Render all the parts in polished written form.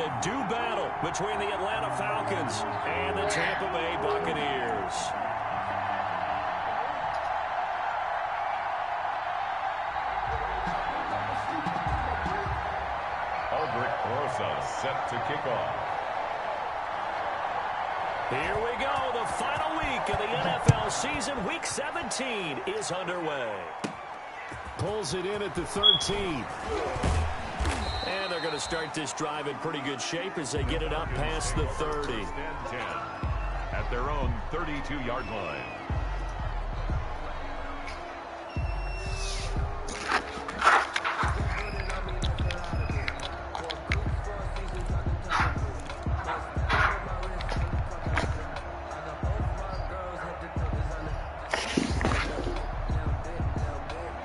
a due battle between the Atlanta Falcons and the Tampa Bay Buccaneers. Set to kick off. Here we go. The final week of the NFL season. Week 17 is underway. Pulls it in at the 13. And they're going to start this drive in pretty good shape as they get it up past the 30. 10 at their own 32-yard line.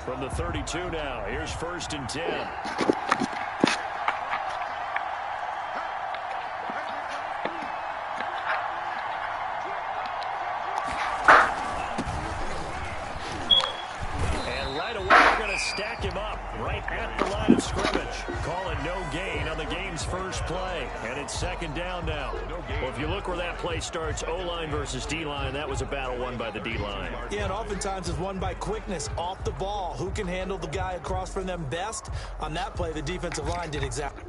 From the 32 now, here's 1st and 10. Stack him up right at the line of scrimmage. Call it no gain on the game's first play. And it's 2nd down now. Well, if you look where that play starts, O-line versus D-line, that was a battle won by the D-line. Yeah, and oftentimes it's won by quickness off the ball. Who can handle the guy across from them best? On that play, the defensive line did exactly.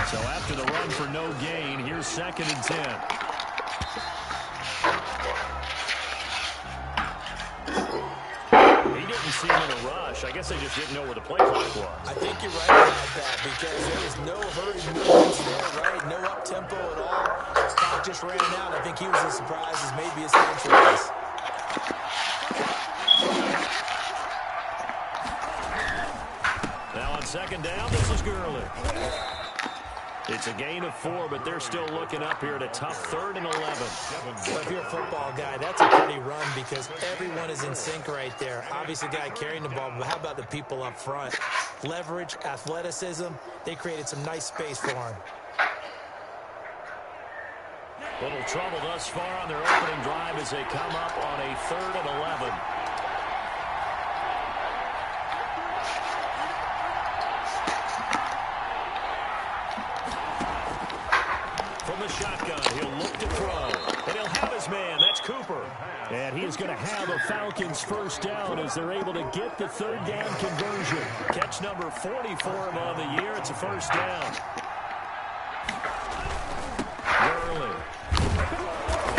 So after the run for no gain, here's 2nd and 10. He didn't seem in a rush. I guess they just didn't know where the play clock was. I think you're right about that because there was no hurried movements there, right? No up-tempo at all. Clock just ran out. I think he was as surprised as maybe his coach was. Now on 2nd down, this is Gurley. It's a gain of 4, but they're still looking up here at a tough 3rd and 11. Well, if you're a football guy, that's a pretty run because everyone is in sync right there. Obviously, the guy carrying the ball, but how about the people up front? Leverage, athleticism, they created some nice space for him. Little trouble thus far on their opening drive as they come up on a 3rd and 11. From the shotgun, he'll look to throw. And he'll have his man. That's Cooper. And he is going to have a Falcons 1st down as they're able to get the 3rd down conversion. Catch number 40 for him on the year. It's a 1st down. Gurley.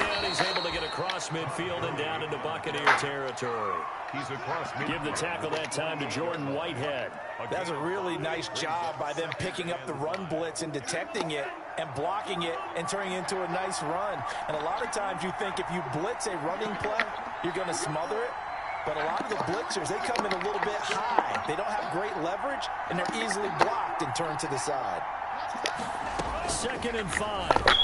And he's able to get across midfield and down into Buccaneer territory. He's across midfield. Give the tackle that time to Jordan Whitehead. That's a really nice job by them picking up the run blitz and detecting it and blocking it and turning it into a nice run. And a lot of times you think if you blitz a running play, you're going to smother it. But a lot of the blitzers, they come in a little bit high. They don't have great leverage, and they're easily blocked and turned to the side. 2nd and 5.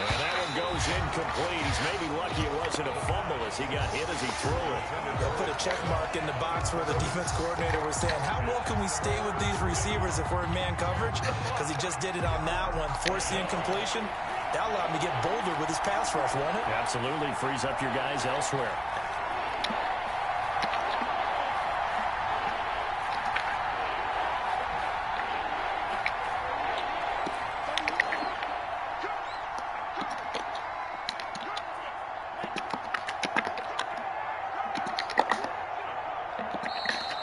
And that one goes incomplete. He's maybe lucky it wasn't a fumble as he got hit as he threw it. They'll put a check mark in the box where the defense coordinator was saying, how well can we stay with these receivers if we're in man coverage? Because he just did it on that one, forced the incompletion. That allowed him to get bolder with his pass rush, won't it? Absolutely. Frees up your guys elsewhere.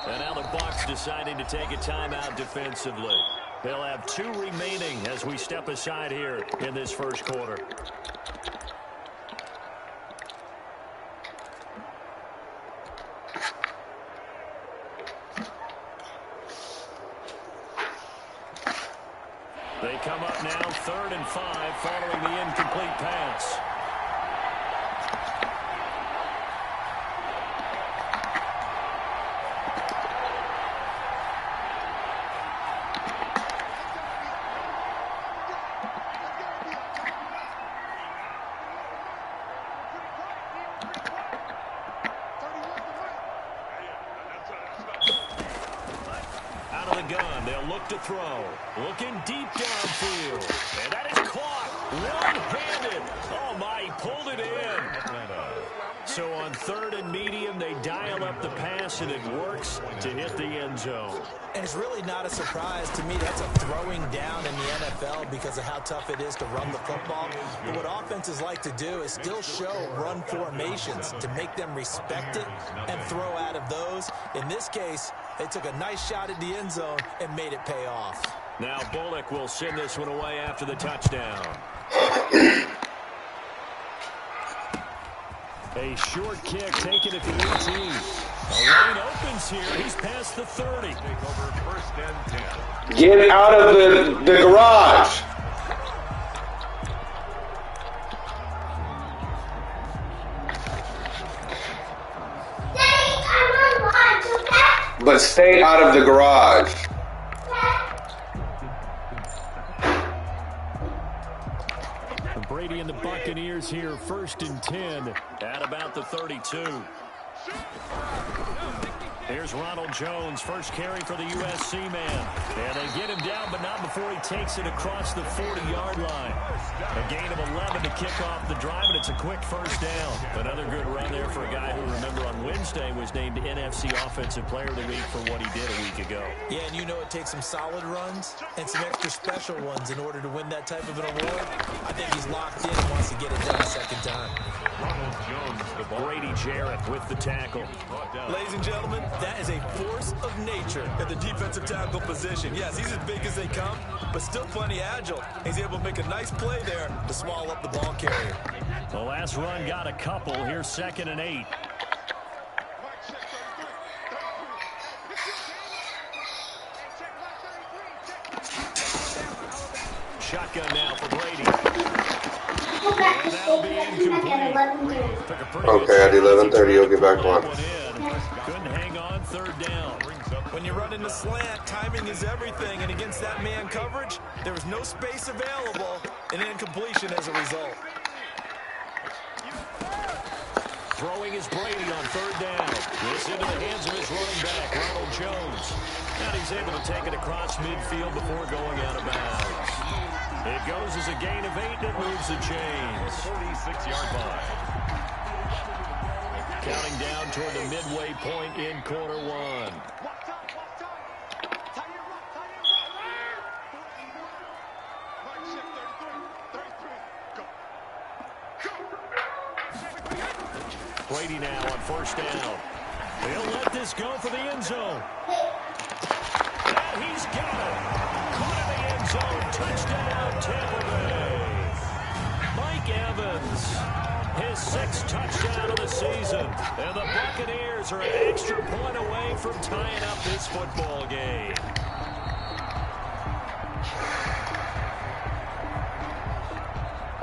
And now the Bucs deciding to take a timeout defensively. They'll have 2 remaining as we step aside here in this first quarter. They come up now 3rd and 5 following the incomplete pass. To throw. Looking deep downfield. And that is caught. One-handed. Oh, my, he pulled it in. So on 3rd and medium, they dial up the pass, and it works to hit the end zone. And it's really not a surprise to me. That's a throwing down in the NFL because of how tough it is to run the football. But what offenses like to do is still show run formations to make them respect it and throw out of those. In this case, they took a nice shot at the end zone and made it pay off. Now Bullock will send this one away after the touchdown. A short kick taken at the 18. The lane opens here. He's past the 30. Take over 1st and 10. Get out of the garage. But stay out of the garage. Brady and the Buccaneers here, 1st and 10 at about the 32. Here's Ronald Jones, first carry for the USC man. And they get him down, but not before he takes it across the 40-yard line. A gain of 11 to kick off the drive, and it's a quick first down. Another good run there for a guy who, remember, on Wednesday was named NFC Offensive Player of the Week for what he did a week ago. Yeah, and you know it takes some solid runs and some extra special ones in order to win that type of an award. I think he's locked in and wants to get it done a second time. Ronald Jones, the ball. Brady Jarrett with the tackle. Ladies and gentlemen, that is a force of nature at the defensive tackle position. Yes, he's as big as they come, but still plenty agile. He's able to make a nice play there to swallow up the ball carrier. The last run got a couple. Here's 2nd and 8. Shotgun now for Brady. And that'll be incomplete. Okay, at 11:30, you'll get back on. Couldn't hang on, 3rd down. When you run in the slant, timing is everything, and against that man coverage, there was no space available, and incompletion as a result. Throwing is Brady on 3rd down. This into the hands of his running back, Ronald Jones. And he's able to take it across midfield before going out of bounds. It goes as a gain of 8 that moves the chains. 46-yard line. Counting down toward the midway point in quarter 1. Brady now on 1st down. He'll let this go for the end zone. And he's got it. Caught in the end zone. Touchdown, Tampa Bay. Mike Evans, his 6th touchdown of the season. And the Buccaneers are an extra point away from tying up this football game.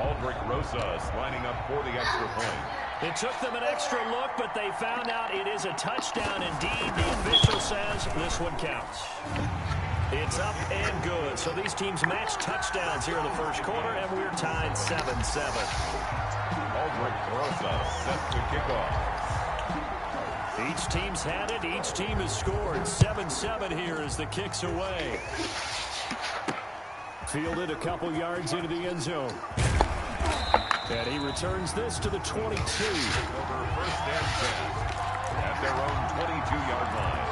Aldrich Rosas lining up for the extra point. It took them an extra look, but they found out it is a touchdown indeed. The official says this one counts. It's up and good. So these teams match touchdowns here in the first quarter, and we're tied 7-7. Aldrich Rosas set to kick off. Each team's had it. Each team has scored. 7-7 here as the kick's away. Fielded a couple yards into the end zone. And he returns this to the 22. Over 1st and 10 at their own 22-yard line.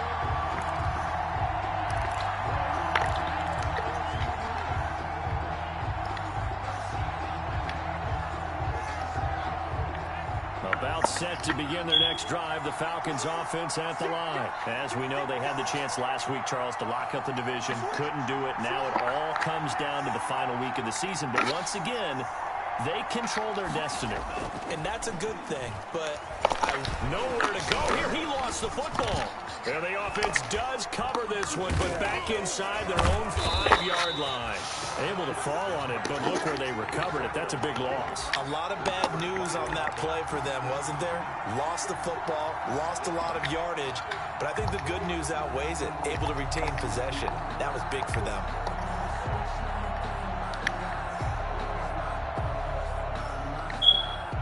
About set set to begin their next drive. The Falcons offense at the line. As we know, they had the chance last week, Charles, to lock up the division. Couldn't do it. Now it all comes down to the final week of the season. But once again, they control their destiny. And that's a good thing, but nowhere to go here. He lost the football. And the offense does cover this one, but back inside their own 5-yard line. Able to fall on it, but look where they recovered it. That's a big loss. A lot of bad news on that play for them, wasn't there? Lost the football, lost a lot of yardage, but I think the good news outweighs it. Able to retain possession. That was big for them.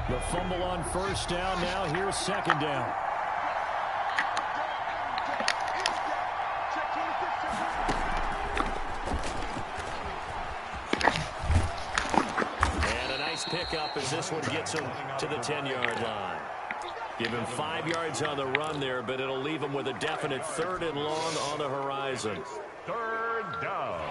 The fumble on first down. Now here's second down. And a nice pickup as this one gets him to the 10-yard line. Give him 5 yards on the run there, but it'll leave him with a definite 3rd and long on the horizon. 3rd down.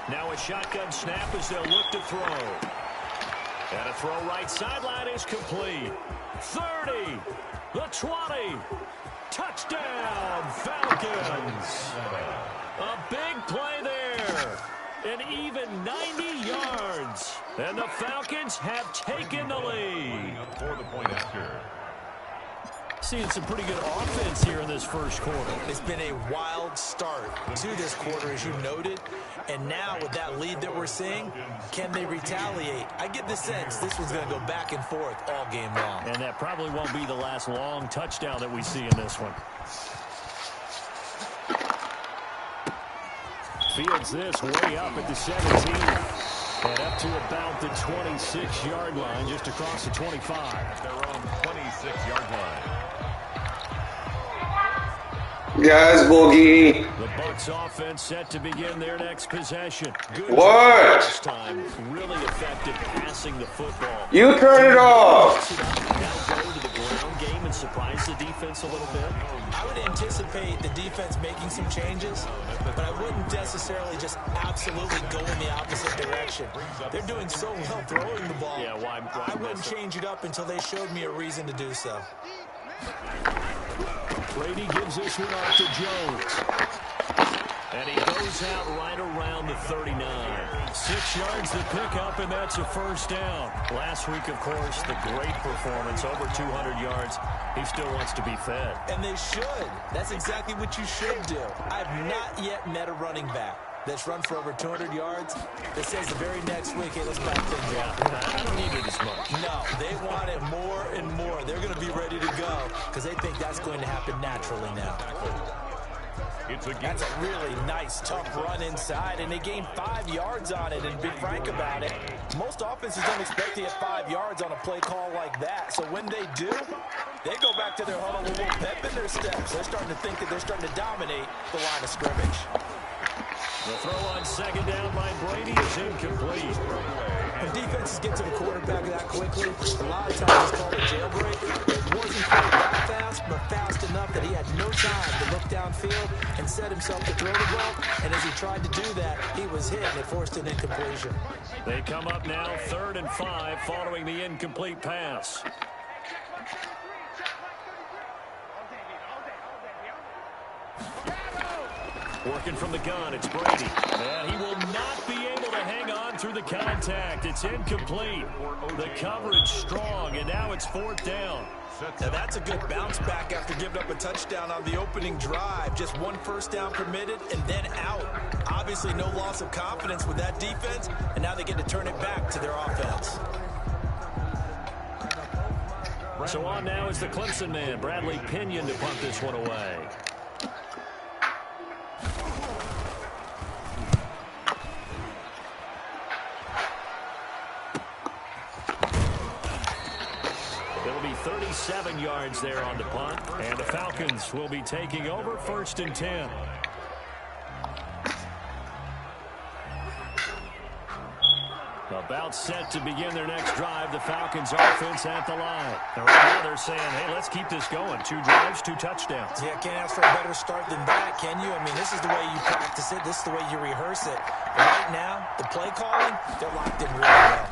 Now a shotgun snap as they'll look to throw. And a throw right sideline is complete. 30, the 20, touchdown Falcons. A big play there. An even 90 yards. And the Falcons have taken the lead. For the point after. Seeing some pretty good offense here in this first quarter. It's been a wild start to this quarter, as you noted. And now with that lead that we're seeing, can they retaliate? I get the sense this one's going to go back and forth all game long. And that probably won't be the last long touchdown that we see in this one. Fields this way up at the 17. And up to about the 26-yard line, just across the 25. At their own 26-yard line. Guys, Boogie. The Bucs offense set to begin their next possession. Good What? this time. Really effective passing the football. You turn it off. Now go to the ground game and surprise the defense a little bit. I would anticipate the defense making some changes, but I wouldn't necessarily just absolutely go in the opposite direction. They're doing so well throwing the ball. Yeah, why I wouldn't change it up until they showed me a reason to do so. Brady gives this one off to Jones. And he goes out right around the 39. 6 yards to pick up, and that's a first down. Last week, of course, the great performance, over 200 yards. He still wants to be fed. And they should. That's exactly what you should do. I've not yet met a running back that's run for over 200 yards that says the very next week, hey, let's back things up. I don't need it as much. No, they want it more and more. They're going to be ready to go because they think that's going to happen naturally now. That's a really nice, tough run inside, and they gained 5 yards on it. And to be frank about it, most offenses don't expect to get 5 yards on a play call like that. So when they do, they go back to their huddle with a little pep in their steps. They're starting to think that they're starting to dominate the line of scrimmage. The throw on second down by Brady is incomplete. When defenses get to the quarterback that quickly, a lot of times it's called a jailbreak. It wasn't quite that fast, but fast enough that he had no time to look downfield and set himself to throw the ball. And as he tried to do that, he was hit and it forced an incompletion. They come up now 3rd and 5 following the incomplete pass. Working from the gun, it's Brady. And he will not be able to hang on through the contact. It's incomplete. The coverage strong, and now it's 4th down. Now that's a good bounce back after giving up a touchdown on the opening drive. Just 1 first down permitted and then out. Obviously no loss of confidence with that defense, and now they get to turn it back to their offense. So on now is the Clemson man, Bradley Pinion, to punt this one away. It'll be 37 yards there on the punt, and the Falcons will be taking over 1st and 10. About set to begin their next drive. The Falcons offense at the line. And right now they're saying, hey, let's keep this going. 2 drives, 2 touchdowns. Yeah, can't ask for a better start than that, can you? I mean, this is the way you practice it. This is the way you rehearse it. But right now, the play calling, they're locked in really well.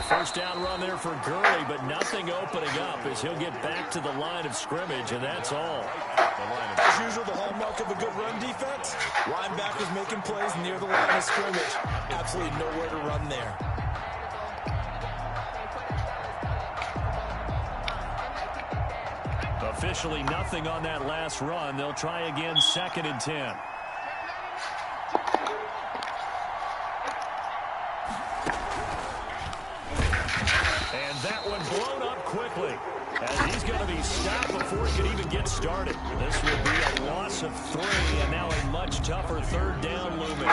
First down run there for Gurley, but nothing opening up as he'll get back to the line of scrimmage, and that's all. As usual, the hallmark of a good run defense, linebackers making plays near the line of scrimmage. Absolutely nowhere to run there. Officially nothing on that last run. They'll try again, 2nd and 10. And that one blown up quickly, as he's going to be stopped before he could even get started. This will be a loss of 3, and now a much tougher 3rd down looming.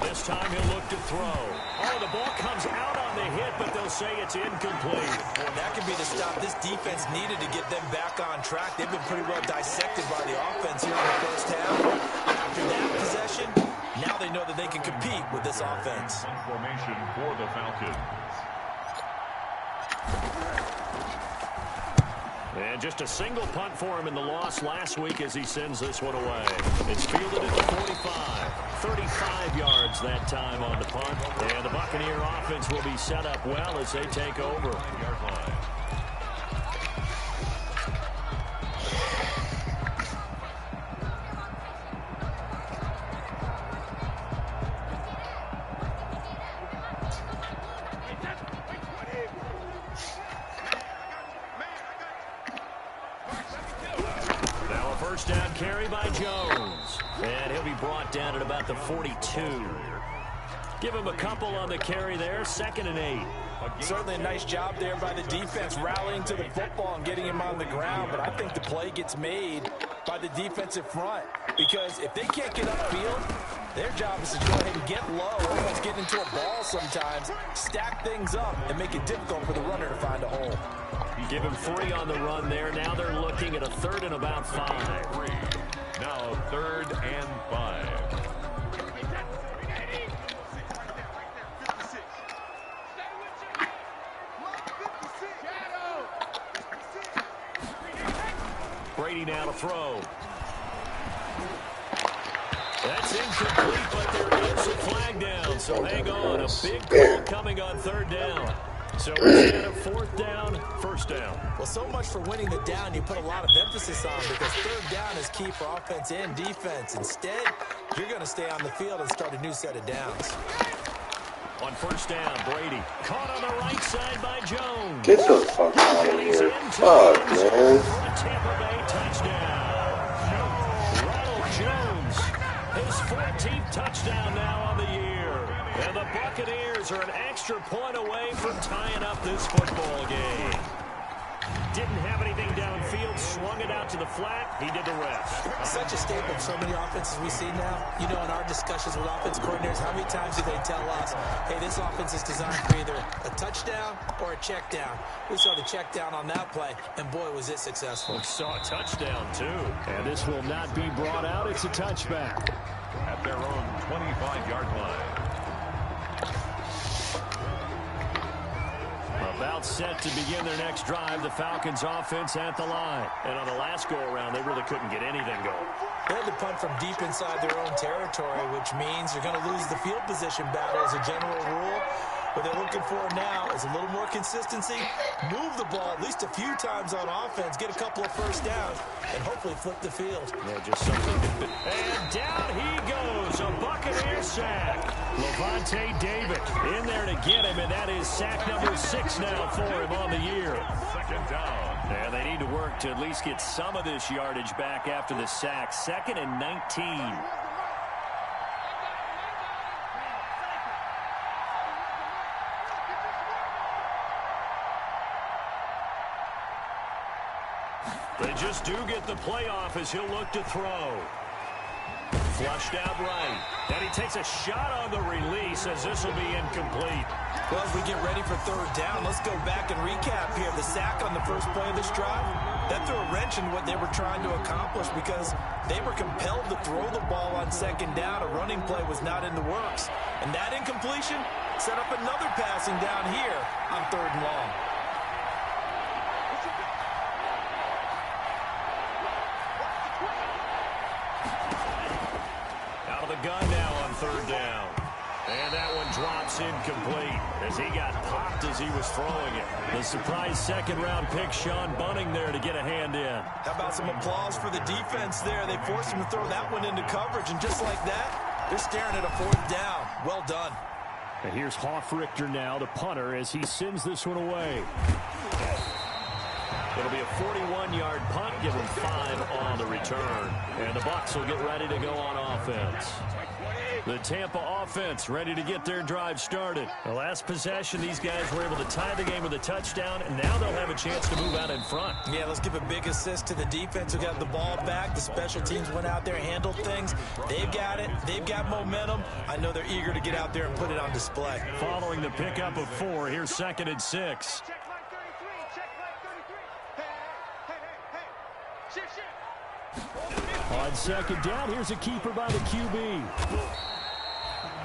This time he'll look to throw. Oh, the ball comes out on the hit, but they'll say it's incomplete. Well, that could be the stop this defense needed to get them back on track. They've been pretty well dissected by the offense here in the first half. After that possession, now they know that they can compete with this offense. Formation for the Falcons. And just a single punt for him in the loss last week as he sends this one away. It's fielded at the 45. 35 yards that time on the punt. And the Buccaneer offense will be set up well as they take over. First down carry by Jones. And he'll be brought down at about the 42. Give him a couple on the carry there. 2nd and 8. Certainly a nice job there by the defense rallying to the football and getting him on the ground. But I think the play gets made by the defensive front. Because if they can't get upfield, their job is to go ahead and get low, almost get into a ball sometimes, stack things up, and make it difficult for the runner to find a hole. Give him 3 on the run there. Now they're looking at a 3rd and about 5. Now 3rd and 5. Brady now to throw. That's incomplete, but there is a flag down. So hang on. A big call coming on 3rd down. So instead of 4th down, 1st down. Well, so much for winning the down you put a lot of emphasis on, because 3rd down is key for offense and defense. Instead, you're going to stay on the field and start a new set of downs. On 1st down, Brady caught on the right side by Jones. Get the fuck out of here. Fuck, man. For a Tampa Bay touchdown. Ronald Jones, his 14th touchdown now on the year. And the Buccaneers are an extra point away from tying up this football game. Didn't have anything downfield, swung it out to the flat. He did the rest. Such a staple of so many offenses we see now. You know, in our discussions with offense coordinators, how many times do they tell us, hey, this offense is designed for either a touchdown or a check down. We saw the check down on that play, and boy, was it successful. We saw a touchdown, too. And this will not be brought out. It's a touchback. At their own 25-yard line. About set to begin their next drive, the Falcons offense at the line. And on the last go-around, they really couldn't get anything going. They had to punt from deep inside their own territory, which means you're going to lose the field position battle as a general rule. What they're looking for now is a little more consistency, move the ball at least a few times on offense, get a couple of first downs, and hopefully flip the field. Yeah, just something. And down he goes, a Buccaneer sack. Levante David in there to get him, and that is sack number 6 now for him on the year. Second down. And they need to work to at least get some of this yardage back after the sack. 2nd and 19. They just do get the playoff as he'll look to throw. Flushed out right. And he takes a shot on the release as this will be incomplete. Well, as we get ready for third down, let's go back and recap here. The sack on the first play of this drive, that threw a wrench in what they were trying to accomplish because they were compelled to throw the ball on second down. A running play was not in the works. And that incompletion set up another passing down here on 3rd and long. Gun now on 3rd down. And that one drops incomplete as he got popped as he was throwing it. The surprise 2nd-round pick, Sean Bunting, there to get a hand in. How about some applause for the defense there? They forced him to throw that one into coverage, and just like that, they're staring at a 4th down. Well done. And here's Hoffrichter now, the punter, as he sends this one away. It'll be a 41-yard punt, give him 5 on the return. And the Bucs will get ready to go on offense. The Tampa offense ready to get their drive started. The last possession, these guys were able to tie the game with a touchdown, and now they'll have a chance to move out in front. Yeah, let's give a big assist to the defense who got the ball back. The special teams went out there, handled things. They've got it. They've got momentum. I know they're eager to get out there and put it on display. Following the pickup of 4, here's 2nd and 6. On 2nd down, here's a keeper by the QB.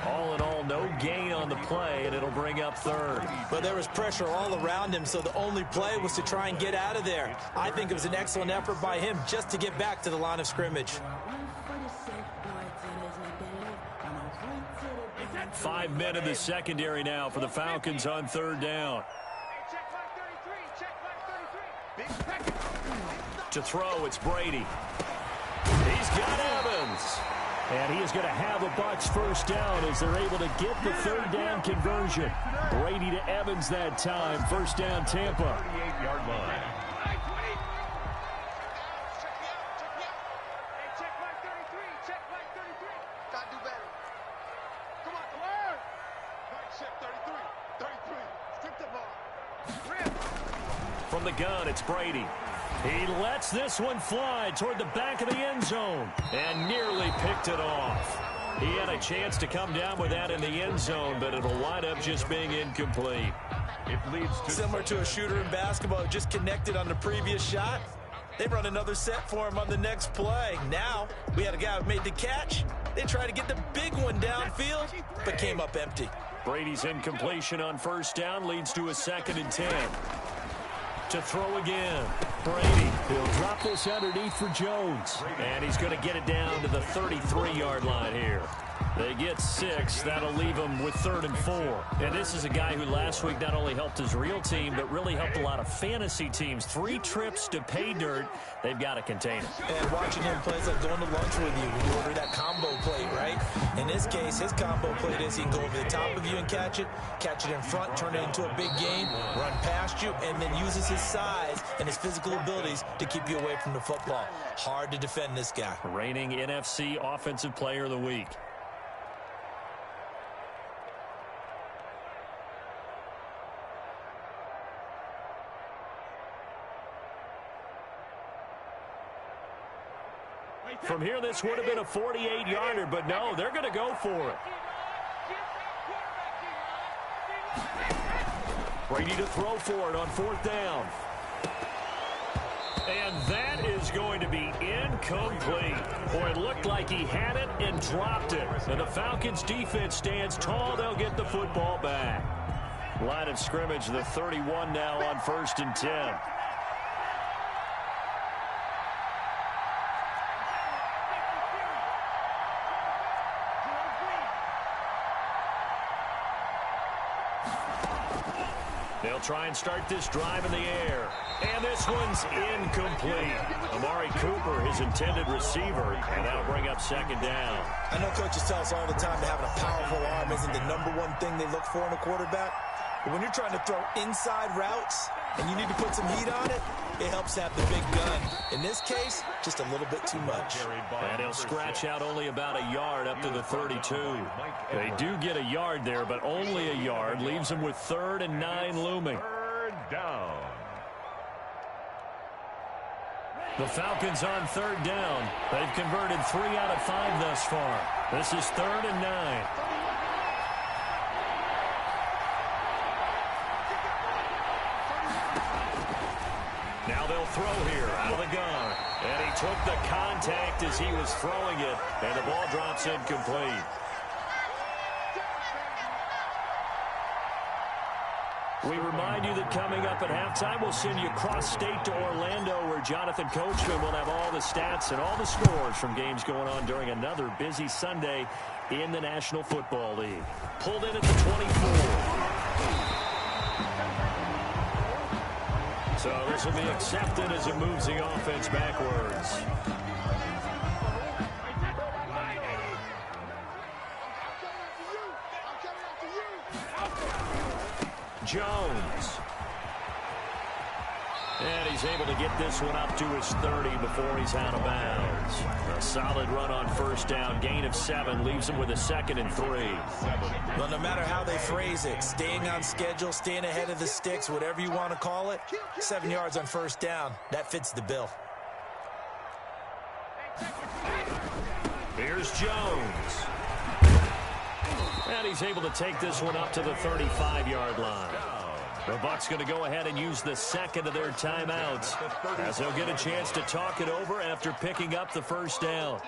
All in all, no gain on the play, and it'll bring up 3rd. But there was pressure all around him, so the only play was to try and get out of there. I think it was an excellent effort by him just to get back to the line of scrimmage. 5 men in the secondary now for the Falcons on 3rd down. To throw, it's Brady. He's got Evans. And he is going to have a Bucs first down as they're able to get the 3rd down conversion. Brady to Evans that time. First down, Tampa. 38-yard line. From the gun, it's Brady. He lets this one fly toward the back of the end zone and nearly picked it off. He had a chance to come down with that in the end zone, but it'll wind up just being incomplete. It leads to similar to a shooter in basketball, just connected on the previous shot. They run another set for him on the next play. Now, we had a guy who made the catch. They tried to get the big one downfield, but came up empty. Brady's incompletion on first down leads to a 2nd and 10. To throw again. Brady, he'll drop this underneath for Jones. And he's going to get it down to the 33-yard line here. They get 6. That'll leave them with 3rd and 4. And this is a guy who last week not only helped his real team, but really helped a lot of fantasy teams. 3 trips to pay dirt. They've got to contain him. And watching him play is like going to lunch with you when you order that combo plate, right? In this case, his combo plate is he can go over the top of you and catch it in front, turn it into a big gain, run past you, and then uses his size and his physical abilities to keep you away from the football. Hard to defend this guy. Reigning NFC Offensive Player of the Week. From here, this would have been a 48-yarder, but no, they're going to go for it. Brady to throw for it on 4th down. And that is going to be incomplete. Boy, it looked like he had it and dropped it. And the Falcons defense stands tall. They'll get the football back. Line of scrimmage, the 31 now on 1st and 10. They'll try and start this drive in the air. And this one's incomplete. Amari Cooper, his intended receiver, and that'll bring up second down. I know coaches tell us all the time that having a powerful arm isn't the #1 thing they look for in a quarterback. But when you're trying to throw inside routes and you need to put some heat on it, it helps have the big gun. In this case, just a little bit too much. And he'll scratch out only about a yard up to the 32. They do get a yard there, but only a yard. Leaves them with 3rd and 9 looming. Third down. The Falcons on 3rd down. They've converted 3 out of 5 thus far. This is 3rd and 9. Now they'll throw here out of the gun. And he took the contact as he was throwing it. And the ball drops incomplete. We remind you that coming up at halftime, we'll send you cross-state to Orlando, where Jonathan Coachman will have all the stats and all the scores from games going on during another busy Sunday in the National Football League. Pulled in at the 24. So this will be accepted as it moves the offense backwards. Jones. And he's able to get this one up to his 30 before he's out of bounds. A solid run on 1st down. Gain of 7 leaves him with a 2nd and 3. Well, no matter how they phrase it, staying on schedule, staying ahead of the sticks, whatever you want to call it, 7 yards on 1st down, that fits the bill. Here's Jones. And he's able to take this one up to the 35-yard line. The Bucs going to go ahead and use the 2nd of their timeouts, as they'll get a chance to talk it over after picking up the 1st down.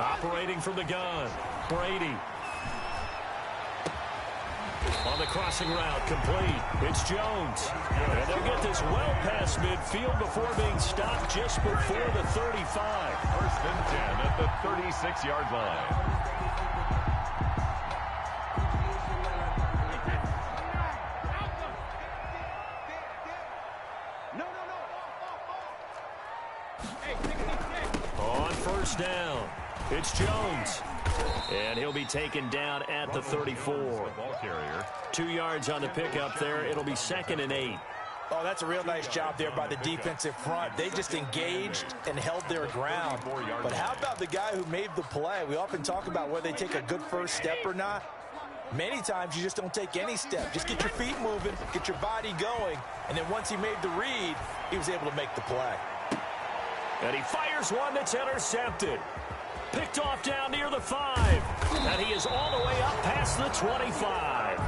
Operating from the gun, Brady. On the crossing route, complete. It's Jones. And they'll get this well past midfield before being stopped just before the 35. 1st and 10 at the 36-yard line. On 1st down, it's Jones. And he'll be taken down at the 34. 2 yards on the pickup there. It'll be 2nd and 8. Oh, that's a real nice job there by the defensive front. They just engaged and held their ground. But how about the guy who made the play? We often talk about whether they take a good first step or not. Many times you just don't take any step. Just get your feet moving, get your body going, and then once he made the read, he was able to make the play. And he fires one that's intercepted. Picked off down near the 5. And he is all the way up past the 25.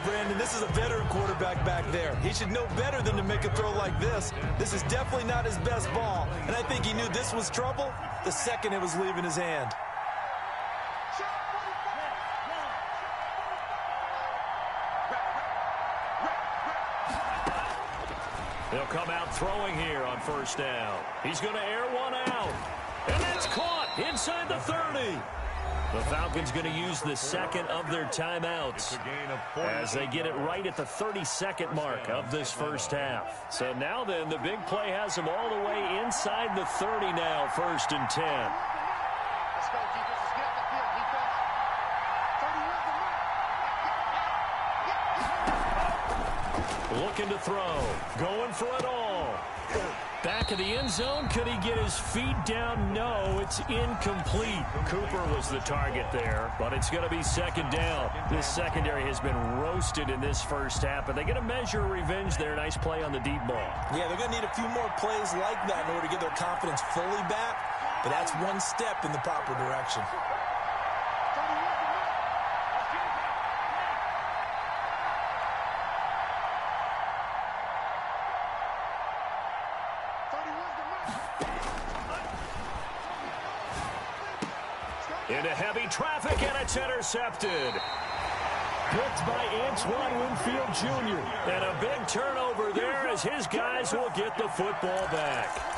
Brandon, this is a veteran quarterback back there. He should know better than to make a throw like this. This is definitely not his best ball. And I think he knew this was trouble the second it was leaving his hand. They'll come out throwing here on 1st down. He's going to air one out. And that's caught inside the 30. The Falcons going to use the 2nd of their timeouts as they get it right at the 32nd mark of this 1st half. So now then, the big play has them all the way inside the 30 now, 1st and 10. Let's go, defense. Let's get up the field, defense. Looking to throw. Going for it all. Back of the end zone. Could he get his feet down? No, it's incomplete. Cooper was the target there, but it's going to be 2nd down. This secondary has been roasted in this 1st half, but they get a measure of revenge there. Nice play on the deep ball. Yeah, they're going to need a few more plays like that in order to get their confidence fully back, but that's one step in the proper direction. Into heavy traffic, and it's intercepted. Picked by Antoine Winfield Jr. And a big turnover there as his guys will get the football back.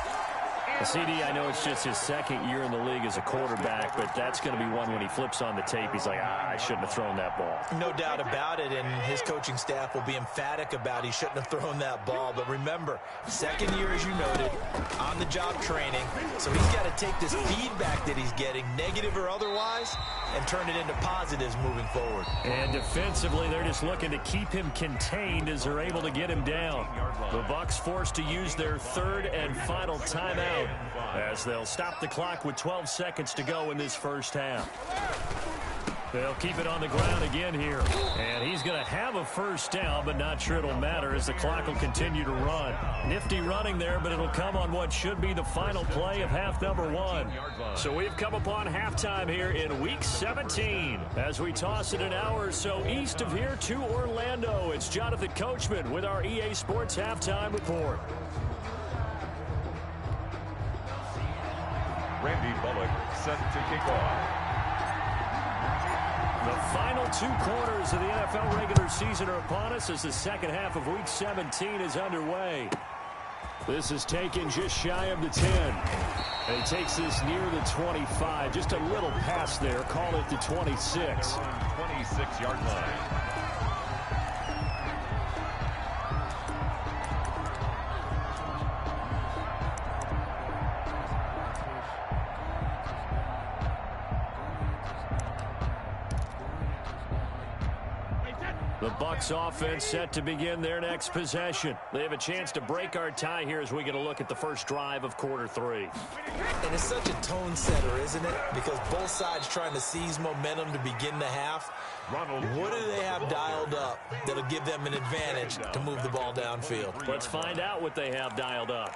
CD, I know it's just his second year in the league as a quarterback, but that's going to be one when he flips on the tape. He's like, I shouldn't have thrown that ball. No doubt about it, and his coaching staff will be emphatic about he shouldn't have thrown that ball. But remember, second year, as you noted, on-the-job training. So he's got to take this feedback that he's getting, negative or otherwise, and turn it into positives moving forward. And defensively, they're just looking to keep him contained as they're able to get him down. The Bucs forced to use their third and final timeout as they'll stop the clock with 12 seconds to go in this first half. They'll keep it on the ground again here. And he's going to have a first down, but not sure it'll matter as the clock will continue to run. Nifty running there, but it'll come on what should be the final play of half number 1. So we've come upon halftime here in Week 17. As we toss it an hour or so east of here to Orlando, it's Jonathan Coachman with our EA Sports Halftime Report. Randy Bullock set to kick off. The final 2 quarters of the NFL regular season are upon us as the second half of Week 17 is underway. This is taken just shy of the 10. And he takes this near the 25. Just a little pass there. Call it the 26. 26-yard line. The Bucs offense set to begin their next possession. They have a chance to break our tie here as we get a look at the first drive of quarter 3. And it's such a tone setter, isn't it? Because both sides trying to seize momentum to begin the half. What do they have dialed up that'll give them an advantage to move the ball downfield? Let's find out what they have dialed up.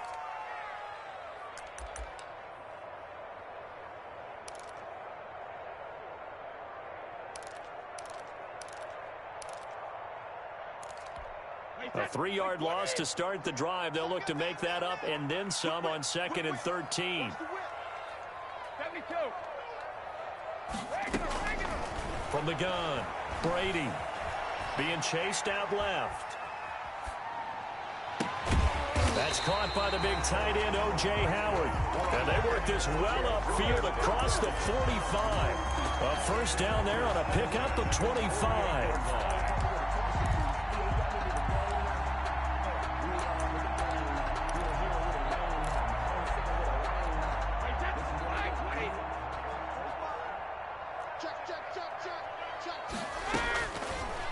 A 3-yard loss to start the drive. They'll look to make that up and then some on 2nd and 13. From the gun, Brady being chased out left. That's caught by the big tight end, O.J. Howard. And they work this well upfield across the 45. A first down there on a pickup of 25.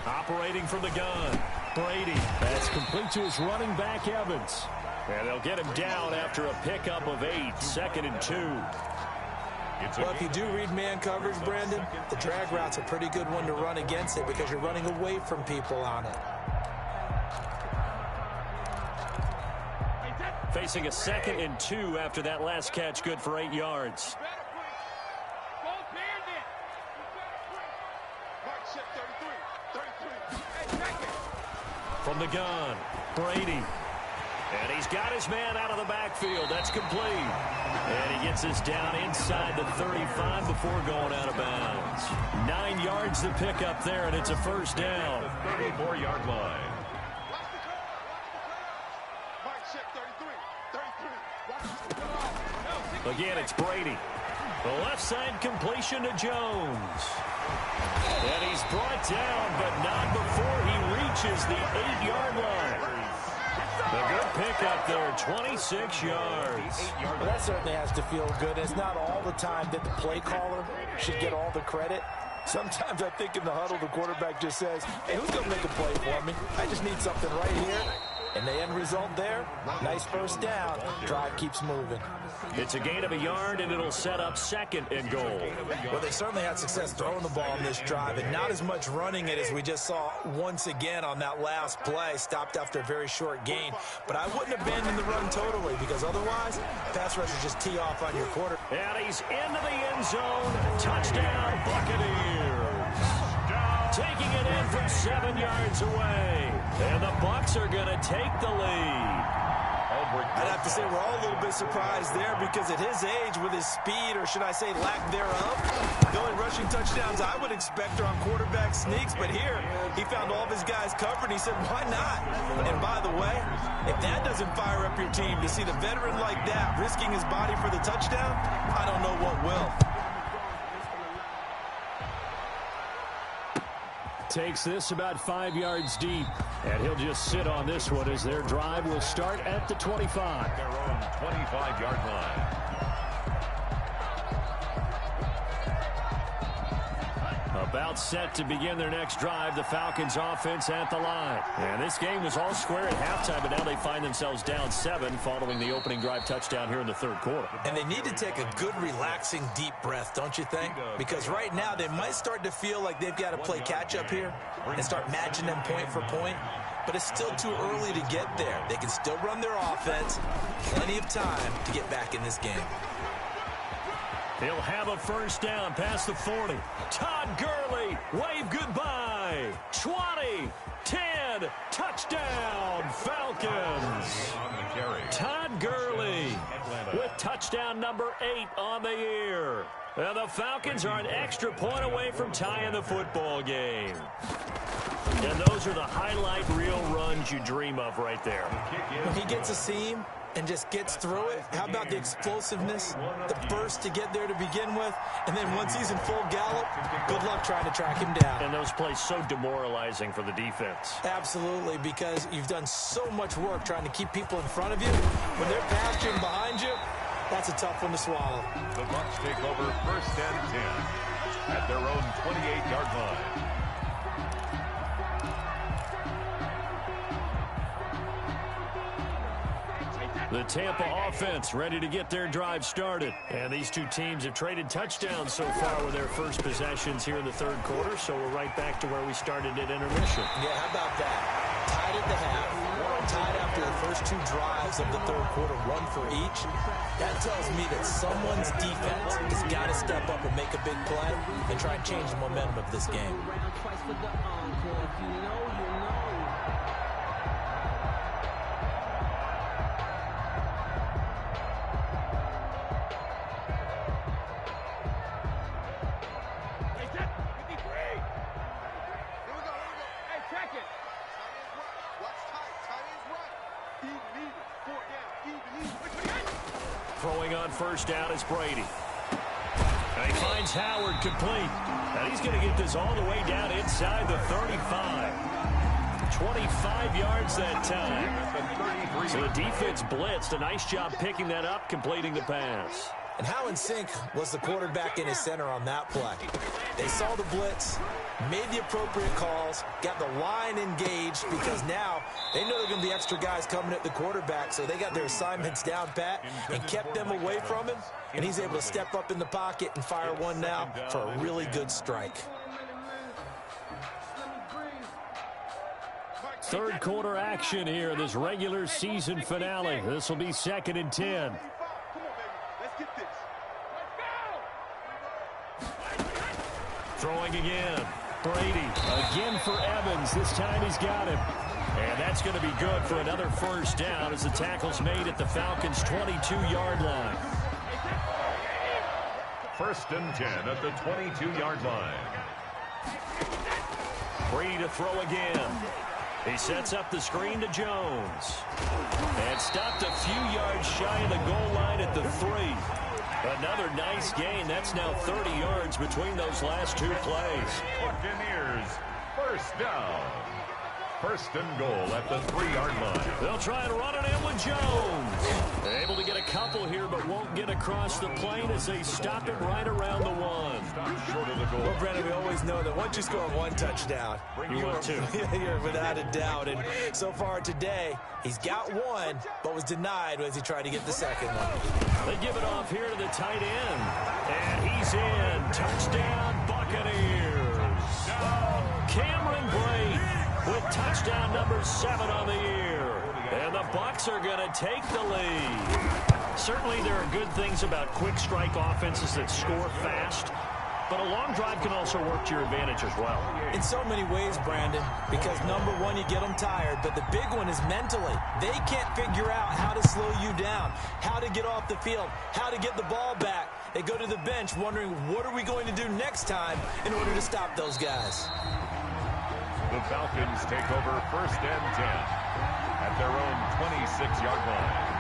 Operating from the gun, Brady. That's complete to his running back, Evans. And they'll get him down after a pickup of 8, 2nd and 2. Well, if you do read man coverage, Brandon, the drag route's a pretty good one to run against it because you're running away from people on it. Facing a 2nd and 2 after that last catch, good for 8 yards. From the gun, Brady. And he's got his man out of the backfield. That's complete. And he gets us down inside the 35 before going out of bounds. 9 yards to pick up there, and it's a first down. 34-yard line. Again, it's Brady. The left side completion to Jones. And he's brought down, but not before he reaches the 8-yard line. A good pickup there, 26 yards. Well, that certainly has to feel good. It's not all the time that the play caller should get all the credit. Sometimes I think in the huddle, the quarterback just says, hey, who's going to make a play for me? I just need something right here. And the end result there, nice first down. Drive keeps moving. It's a gain of a yard, and it'll set up 2nd and goal. Well, they certainly had success throwing the ball in this drive, and not as much running it as we just saw once again on that last play. Stopped after a very short gain. But I wouldn't abandon the run totally, because otherwise, pass rushers just tee off on your quarter. And he's into the end zone. Touchdown, Buccaneers. Taking it in from 7 yards away. And the Bucs are going to take the lead. I'd have to say we're all a little bit surprised there because at his age, with his speed, or should I say lack thereof, the only rushing touchdowns I would expect are on quarterback sneaks. But here, he found all of his guys covered, and he said, why not? And by the way, if that doesn't fire up your team to see the veteran like that risking his body for the touchdown, I don't know what will. Takes this about 5 yards deep, and he'll just sit on this one as their drive will start at the 25. Their own 25-yard line. About set to begin their next drive, the Falcons offense at the line. And this game was all square at halftime, but now they find themselves down 7 following the opening drive touchdown here in the third quarter. And they need to take a good, relaxing, deep breath, don't you think? Because right now they might start to feel like they've got to play catch-up here and start matching them point for point. But it's still too early to get there. They can still run their offense. Plenty of time to get back in this game. He'll have a first down past the 40. Todd Gurley, wave goodbye. 20, 10, touchdown, Falcons. Todd Gurley with touchdown number 8 on the year. And the Falcons are an extra point away from tying the football game. And those are the highlight reel runs you dream of right there. When he gets a seam and just gets through it, how about the explosiveness, the burst to get there to begin with, and then once he's in full gallop, good luck trying to track him down. And those plays so demoralizing for the defense. Absolutely, because you've done so much work trying to keep people in front of you. When they're pasturing behind you, that's a tough one to swallow. The Bucs take over first and 10 at their own 28-yard line. The Tampa offense ready to get their drive started. And these two teams have traded touchdowns so far with their first possessions here in the third quarter. So we're right back to where we started at intermission. Yeah, how about that? Tied at the half, tied after the first 2 drives of the third quarter, 1 for each. That tells me that someone's defense has got to step up and make a big play and try and change the momentum of this game. Throwing on first down is Brady. And he finds Howard complete. And he's going to get this all the way down inside the 35. 25 yards that time. So the defense blitzed. A nice job picking that up, completing the pass. And how in sync was the quarterback in his center on that play? They saw the blitz, made the appropriate calls, got the line engaged because now they know there are going to be extra guys coming at the quarterback, so they got their assignments down pat and kept them away from him, and he's able to step up in the pocket and fire one now for a really good strike. Third quarter action here in this regular season finale. This will be 2nd and 10. Throwing again. Brady again for Evans. This time he's got him. And that's going to be good for another first down as the tackle's made at the Falcons' 22-yard line. First and 10 at the 22-yard line. Brady to throw again. He sets up the screen to Jones. And stopped a few yards shy of the goal line at the 3. Another nice gain. That's now 30 yards between those last 2 plays. Buccaneers, first down. First and goal at the 3-yard line. They'll try and run it in with Jones. They're able to get a couple here, but won't get across the plane as they stop it right around the 1. Short of the goal. Well, Brendan, we always know that once you score 1 touchdown, you're without a doubt. And so far today, he's got 1, but was denied as he tried to get the second one. They give it off here to the tight end. And he's in. Touchdown, Buccaneers. Cameron Brate with touchdown number 7 on the year. And the Bucs are going to take the lead. Certainly there are good things about quick strike offenses that score fast. but a long drive can also work to your advantage as well. In so many ways, Brandon, because number one, you get them tired, but the big one is mentally. They can't figure out how to slow you down, how to get off the field, how to get the ball back. They go to the bench wondering, what are we going to do next time in order to stop those guys? The Falcons take over 1st and 10 at their own 26-yard line.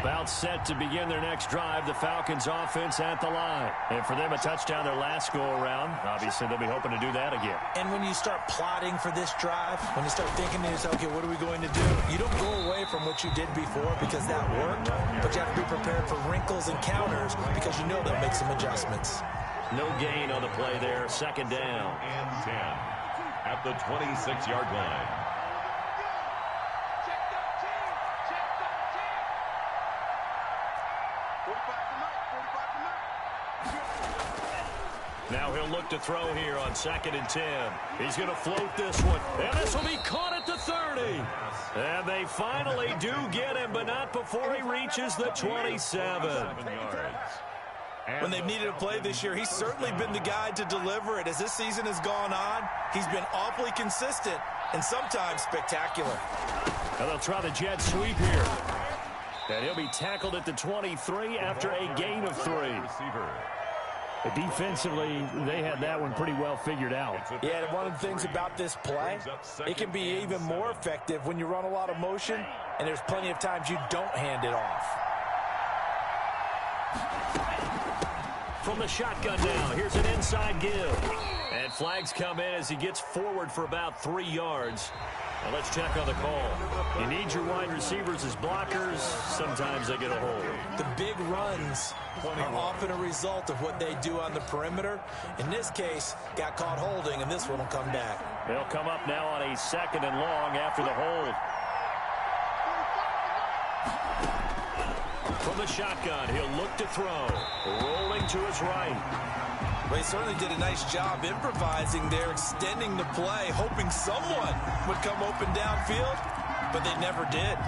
About set to begin their next drive, the Falcons offense at the line. And for them, a touchdown their last go-around. Obviously, they'll be hoping to do that again. And when you start plotting for this drive, when you start thinking to yourself, okay, what are we going to do? You don't go away from what you did before because that worked, but you have to be prepared for wrinkles and counters because you know they'll make some adjustments. No gain on the play there. 2nd down. And 10 at the 26-yard line. Now he'll look to throw here on 2nd and 10. He's going to float this one. And this will be caught at the 30. And they finally do get him, but not before he reaches the 27. When they've needed a play this year, he's certainly been the guy to deliver it. As this season has gone on, he's been awfully consistent and sometimes spectacular. Now they'll try the jet sweep here. And he'll be tackled at the 23 after a gain of 3. Defensively, they had that one pretty well figured out. Yeah, and one of the things about this play, it can be even more effective when you run a lot of motion, and there's plenty of times you don't hand it off. From the shotgun now, here's an inside give. And flags come in as he gets forward for about 3 yards. Now let's check on the call. You need your wide receivers as blockers. Sometimes they get a hold. The big runs are often a result of what they do on the perimeter. In this case, got caught holding, and this one will come back. They'll come up now on a 2nd and long after the hold. From the shotgun, he'll look to throw. Rolling to his right. Well, he certainly did a nice job improvising there, extending the play, hoping someone would come open downfield, but they never did.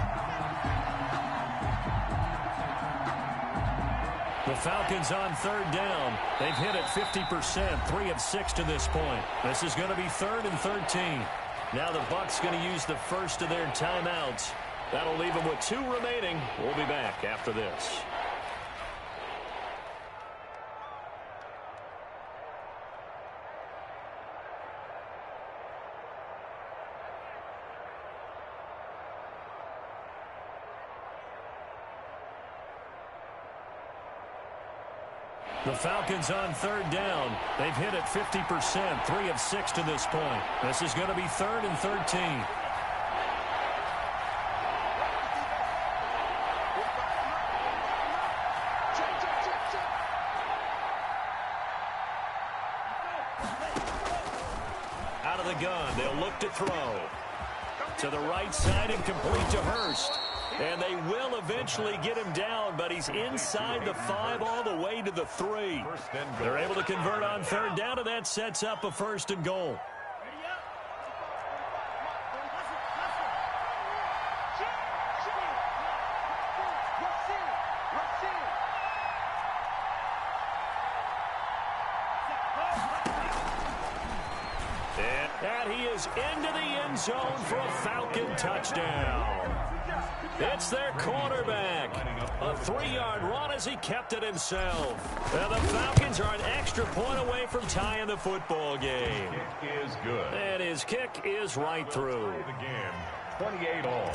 The Falcons on 3rd down. They've hit it 50%, 3 of 6 to this point. This is going to be 3rd and 13. Now the Bucs going to use the first of their timeouts. That'll leave them with 2 remaining. We'll be back after this. The Falcons on 3rd down. They've hit it 50%, 3 of 6 to this point. This is going to be 3rd and 13. Out of the gun, they'll look to throw. To the right side and complete to Hurst. And they will eventually get him down, but he's inside the 5 all the way to the 3. They're able to convert on 3rd down, and that sets up a 1st and goal. And he is into the end zone for a Falcon touchdown. It's their quarterback. A 3-yard run as he kept it himself. And the Falcons are an extra point away from tying the football game. Kick is good. And his kick is right through. The game, 28-all.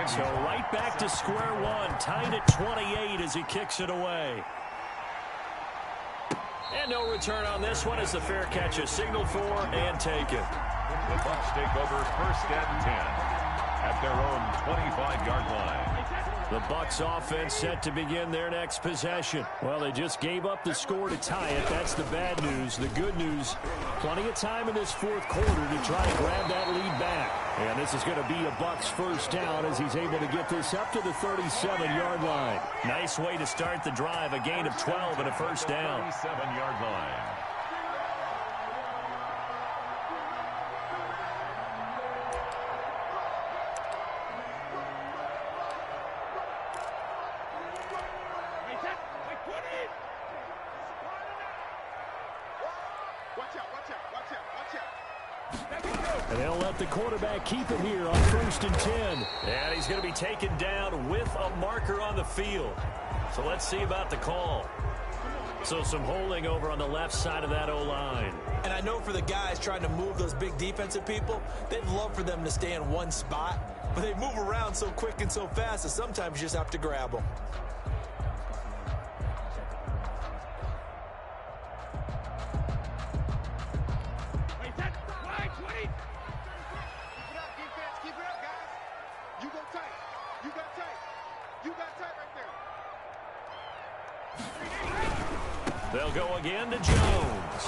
So right back to square one, tied at 28 as he kicks it away. And no return on this one as the fair catch is signaled for and taken. The Bucs take over 1st and 10 at their own 25-yard line. The Bucs offense set to begin their next possession. Well, they just gave up the score to tie it. That's the bad news. The good news, plenty of time in this 4th quarter to try to grab that lead back. And this is going to be a Bucs 1st down as he's able to get this up to the 37-yard line. Nice way to start the drive, a gain of 12 and a 1st down. 37-yard line. And they'll let the quarterback keep it here on 1st and 10. And he's going to be taken down with a marker on the field. So let's see about the call. So some holding over on the left side of that O-line. And I know for the guys trying to move those big defensive people, they'd love for them to stay in one spot. But they move around so quick and so fast that sometimes you just have to grab them. They'll go again to Jones.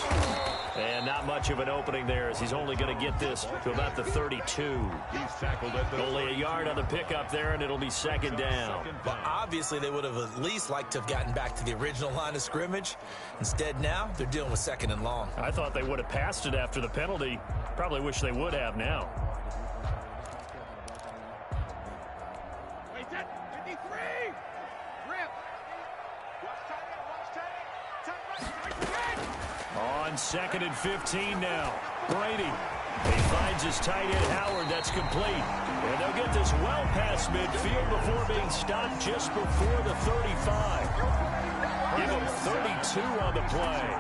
And not much of an opening there as he's only going to get this to about the 32. He's tackled at the Only a yard on the pickup there, and it'll be second down. But obviously, they would have at least liked to have gotten back to the original line of scrimmage. Instead, now, they're dealing with 2nd and long. I thought they would have passed it after the penalty. Probably wish they would have now. On 2nd and 15 now. Brady. He finds his tight end, Howard. That's complete. And they'll get this well past midfield before being stopped just before the 35. Give him 32 on the play.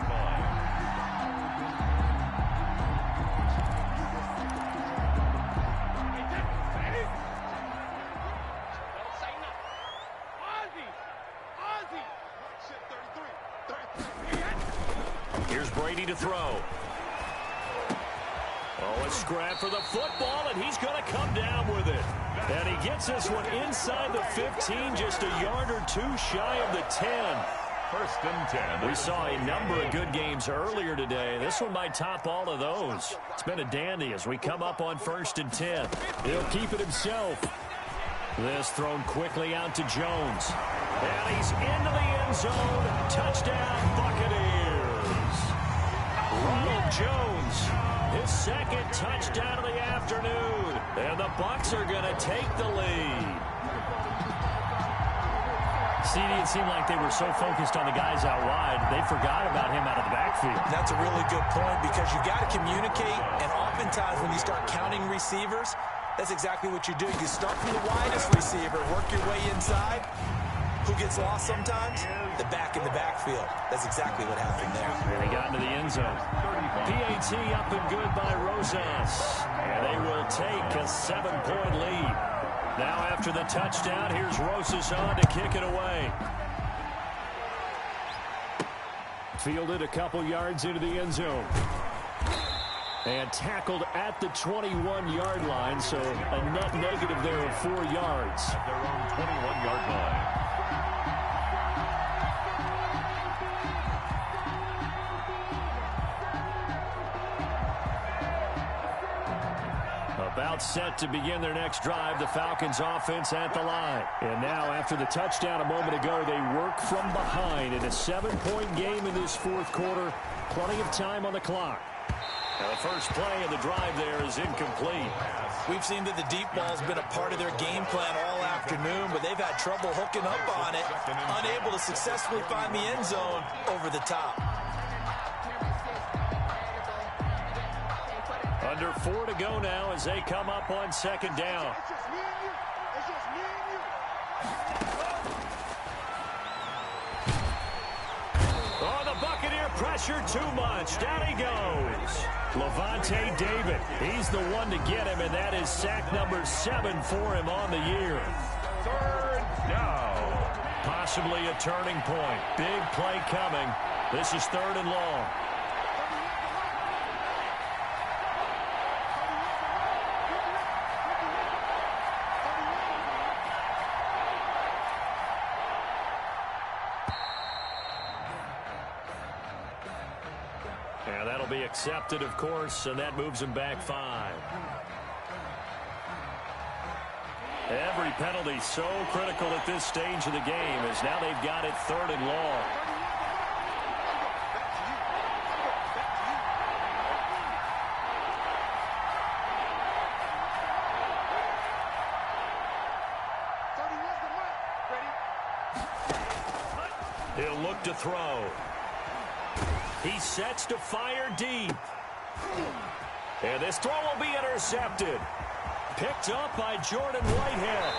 Here's Brady to throw. Oh, a scrap for the football, and he's going to come down with it. And he gets this one inside the 15, just a yard or two shy of the 10. 1st and 10. We saw a number of good games earlier today. This one might top all of those. It's been a dandy as we come up on 1st and 10. He'll keep it himself. This thrown quickly out to Jones. And he's into the end zone. Touchdown, Buccaneers. Ronald Jones, his 2nd touchdown of the afternoon. And the Bucs are going to take the lead. CD, it seemed like they were so focused on the guys out wide, they forgot about him out of the backfield. That's a really good point because you got to communicate, and oftentimes when you start counting receivers, that's exactly what you do. You start from the widest receiver, work your way inside. Who gets lost sometimes? The back in the backfield. That's exactly what happened there. And he got into the end zone. PAT up and good by Rosas. And they will take a 7-point lead. Now after the touchdown, here's Rosas on to kick it away. Fielded a couple yards into the end zone. And tackled at the 21-yard line, so a net negative there of 4 yards. At their own 21-yard line. About set to begin their next drive, the Falcons offense at the line. And now after the touchdown a moment ago, they work from behind in a 7-point game in this 4th quarter. Plenty of time on the clock. Now the first play of the drive there is incomplete. We've seen that the deep ball's been a part of their game plan all afternoon, but they've had trouble hooking up on it, unable to successfully find the end zone over the top. Under 4 to go now as they come up on 2nd down. Oh, the Buccaneer pressure too much. Down he goes. Levante David. He's the one to get him, and that is sack number 7 for him on the year. 3rd down. Possibly a turning point. Big play coming. This is 3rd and long. And that'll be accepted, of course, and that moves him back 5. Every penalty so critical at this stage of the game as now they've got it 3rd and long. He'll look to throw. He sets to fire deep. And this throw will be intercepted. Picked up by Jordan Whitehead.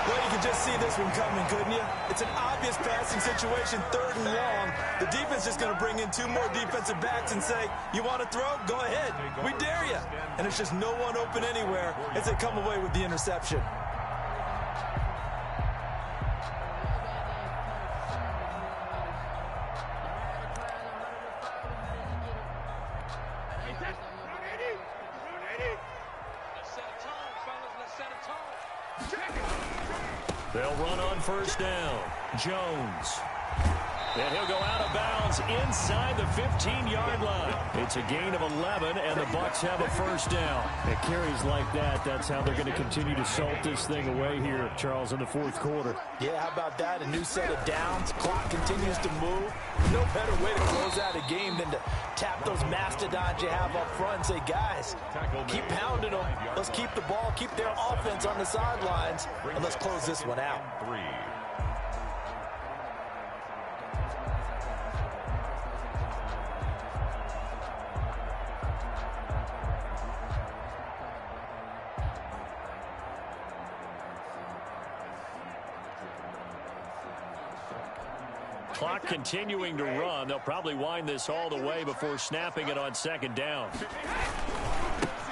Well, you can just see this one coming, couldn't you? It's an obvious passing situation, 3rd and long. The defense is going to bring in 2 more defensive backs and say, you want to throw? Go ahead. We dare you. And it's just no one open anywhere as they come away with the interception. They'll run on 1st down. Jones. And he'll go out of bounds inside the 15-yard line. It's a gain of 11, and the Bucs have a 1st down. It carries like that. That's how they're going to continue to salt this thing away here, Charles, in the 4th quarter. Yeah, how about that? A new set of downs. Clock continues to move. No better way to close out a game than to tap those mastodons you have up front and say, guys, keep pounding them. Let's keep the ball, keep their offense on the sidelines, and let's close this one out. 3. Clock continuing to run. They'll probably wind this all the way before snapping it on 2nd down.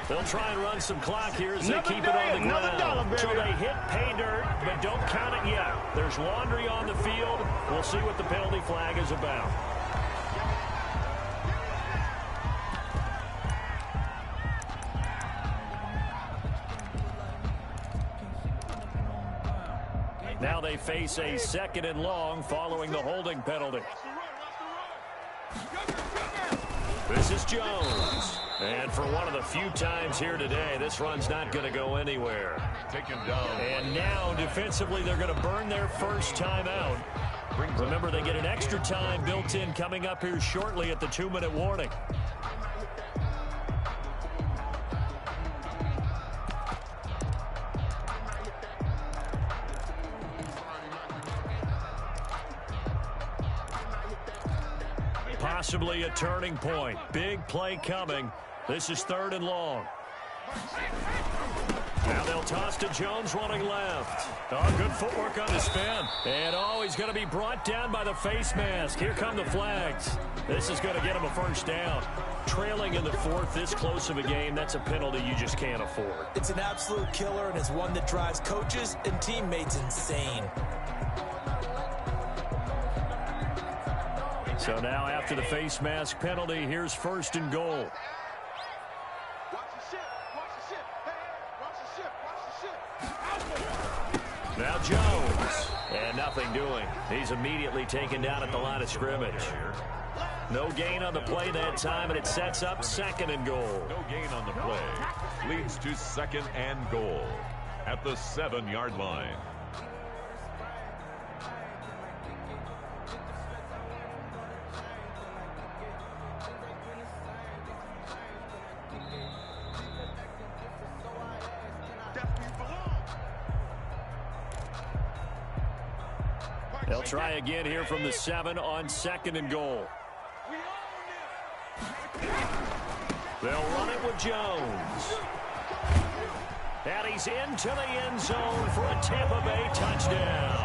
They'll try and run some clock here as they keep it on the ground. So they hit pay dirt, but don't count it yet. There's laundry on the field. We'll see what the penalty flag is about. Now they face a 2nd and long following the holding penalty. This is Jones. And for one of the few times here today, this run's not going to go anywhere. Taken down. And now defensively they're going to burn their 1st time out. Remember, they get an extra time built in coming up here shortly at the 2-minute warning. Possibly a turning point. Big play coming. This is 3rd and long. Now they'll toss to Jones running left. Oh, good footwork on the spin. And oh, he's going to be brought down by the face mask. Here come the flags. This is going to get him a 1st down. Trailing in the 4th, this close of a game, that's a penalty you just can't afford. It's an absolute killer, and it's one that drives coaches and teammates insane. So now after the face mask penalty, here's 1st and goal. Now Jones. And nothing doing. He's immediately taken down at the line of scrimmage. No gain on the play that time, and it sets up 2nd and goal. No gain on the play. Leads to 2nd and goal at the 7-yard line. They'll try again here from the 7 on 2nd and goal. They'll run it with Jones. And he's into the end zone for a Tampa Bay touchdown.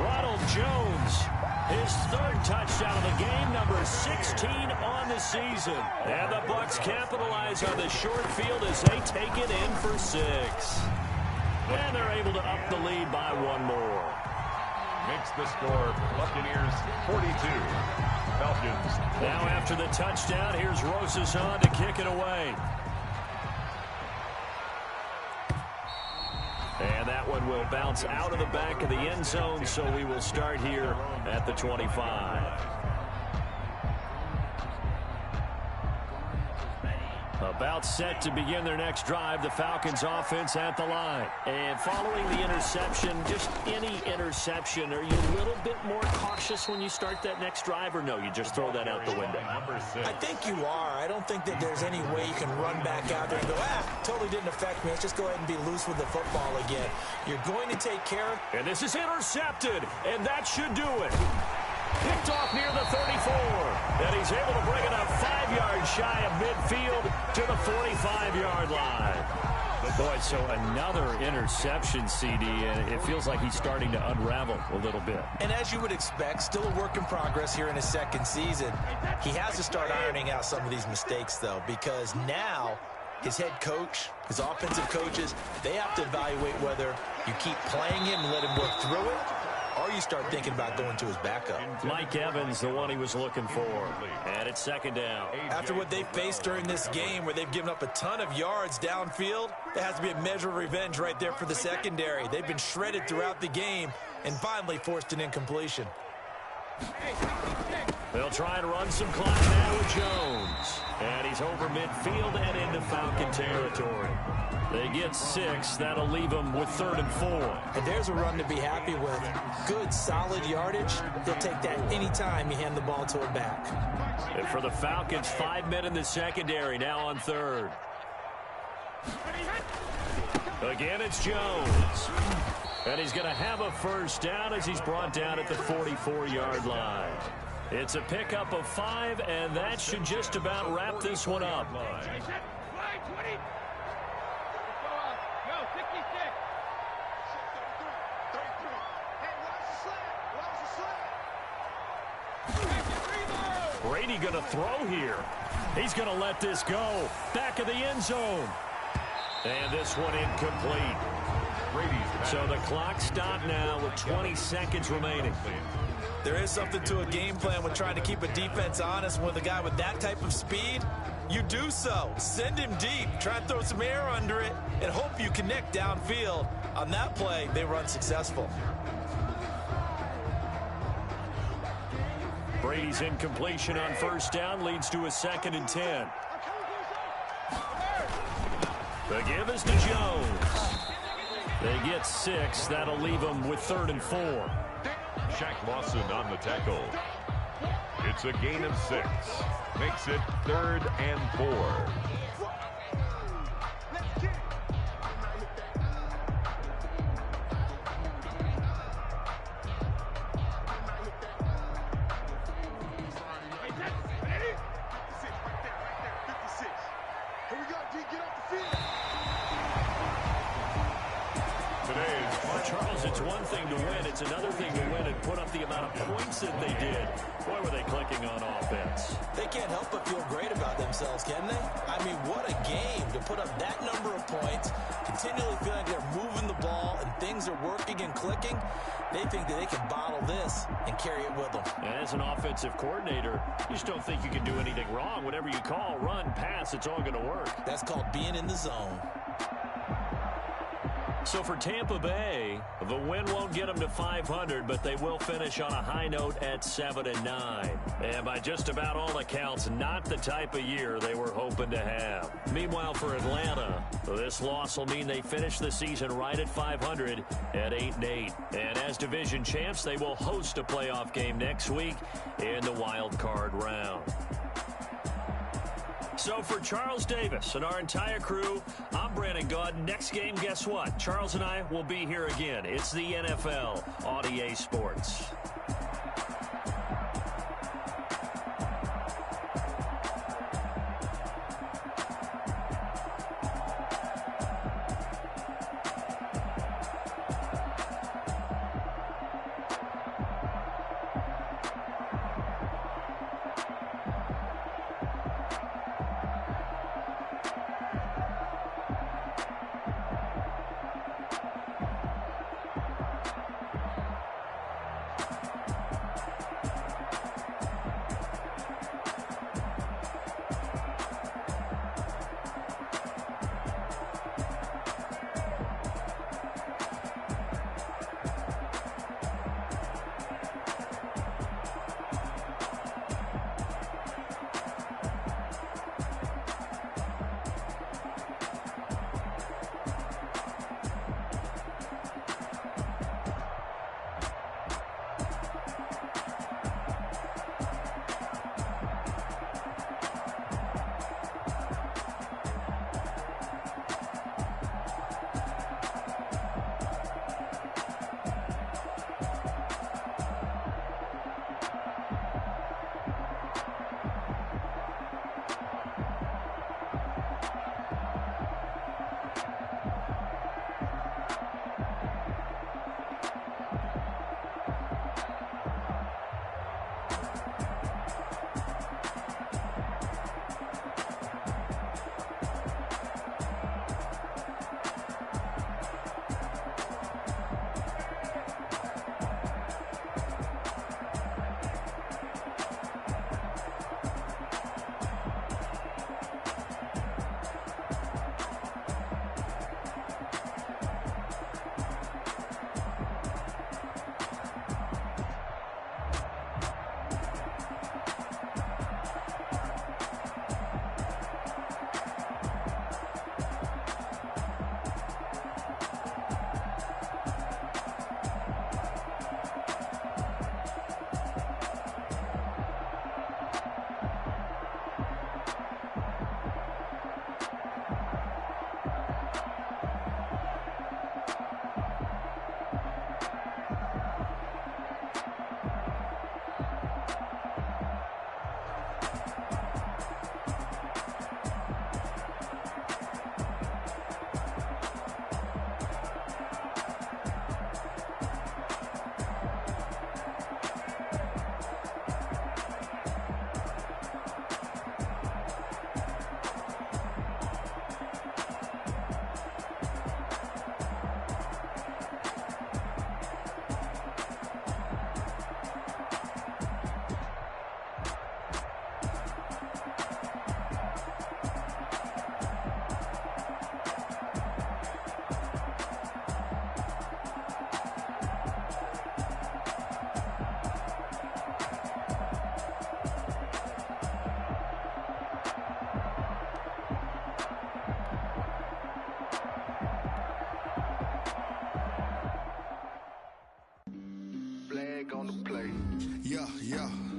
Ronald Jones, his 3rd touchdown of the game, number 16 on the season. And the Bucs capitalize on the short field as they take it in for 6. And they're able to up the lead by 1 more. Makes the score Buccaneers 42. Falcons. Now after the touchdown, here's Rosas on to kick it away. And that one will bounce out of the back of the end zone, so we will start here at the 25. About set to begin their next drive, the Falcons offense at the line. And following the interception, just any interception, are you a little bit more cautious when you start that next drive, or no, you just throw that out the window? I think you are. I don't think that there's any way you can run back out there and go, totally didn't affect me. Let's just go ahead and be loose with the football again. You're going to take care of. And this is intercepted, and that should do it. Picked off near the 34. And he's able to bring it up 5 yards shy of midfield to the 45-yard line. Boy, so another interception, CD, and it feels like he's starting to unravel a little bit. And as you would expect, still a work in progress here in his second season. He has to start ironing out some of these mistakes, though, because now his head coach, his offensive coaches, they have to evaluate whether you keep playing him and let him work through it, or you start thinking about going to his backup. Mike Evans, the one he was looking for. And it's second down. After what they faced during this game where they've given up a ton of yards downfield, there has to be a measure of revenge right there for the secondary. They've been shredded throughout the game and finally forced an incompletion. They'll try and run some clock now with Jones. And he's over midfield and into Falcon territory. They get 6. That'll leave them with 3rd and 4. And there's a run to be happy with. Good, solid yardage. He'll take that anytime you hand the ball to a back. And for the Falcons, 5 men in the secondary, now on 3rd. Again, it's Jones. And he's going to have a first down as he's brought down at the 44-yard line. It's a pickup of 5, and that should just about wrap this one up. Brady going to throw here. He's going to let this go. Back of the end zone. And this one incomplete. So the clock stopped now with 20 seconds remaining. There is something to a game plan when trying to keep a defense honest with a guy with that type of speed. You do so. Send him deep. Try and throw some air under it and hope you connect downfield. On that play, they run successful. Brady's incompletion on first down leads to a 2nd and 10. The give is to Jones. They get 6. That'll leave them with 3rd and 4. Shaq Lawson on the tackle. It's a gain of 6. Makes it 3rd and 4. Charles, it's one thing to win. It's another thing to win and put up the amount of points that they did. Boy, were they clicking on offense. They can't help but feel great about themselves, can they? I mean, what a game to put up that number of points, continually feeling like they're moving the ball and things are working and clicking. They think that they can bottle this and carry it with them. And as an offensive coordinator, you just don't think you can do anything wrong. Whatever you call, run, pass, it's all going to work. That's called being in the zone. So for Tampa Bay, the win won't get them to 500, but they will finish on a high note at 7-9. And by just about all accounts, not the type of year they were hoping to have. Meanwhile, for Atlanta, this loss will mean they finish the season right at 500 at 8-8. And as division champs, they will host a playoff game next week in the wild card round. So for Charles Davis and our entire crew, I'm Brandon Gaudin. Next game, guess what? Charles and I will be here again. It's the NFL on EA Sports.